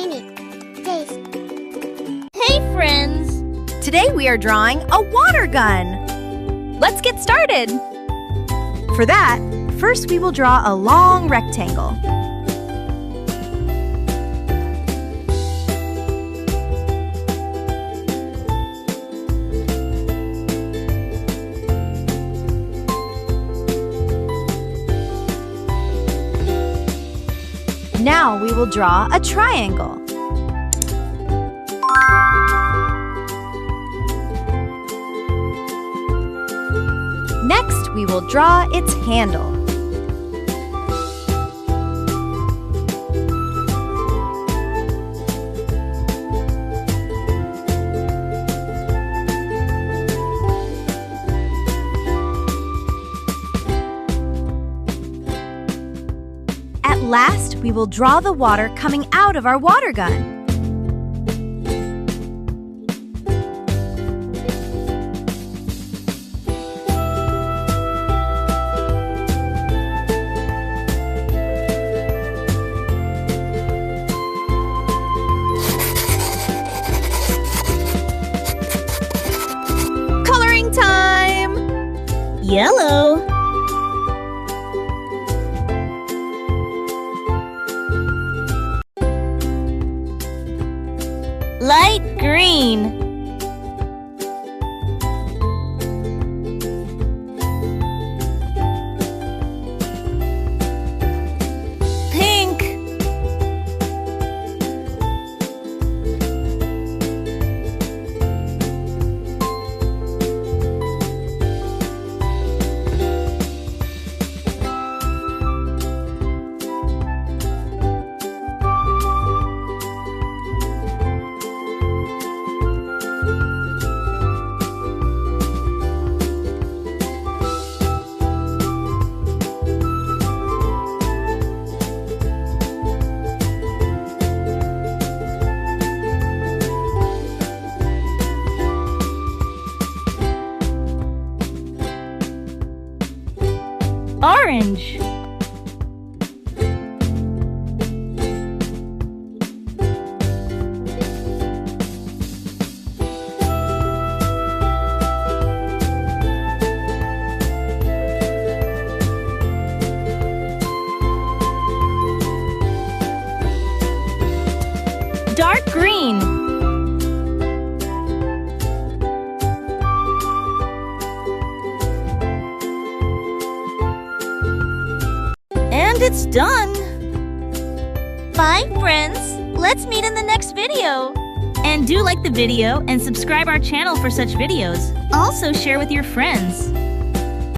Dreamy. Taste. Hey friends! Today we are drawing a water gun. Let's get started! For that, first we will draw a long rectangle. Now we will draw a triangle. Next, we will draw its handle. At last, we will draw the water coming out of our water gun. Coloring time! Yellow. Light green. Pink. Orange. Dark green. And it's done! Bye, friends! Let's meet in the next video! And do like the video and subscribe our channel for such videos. Also share with your friends.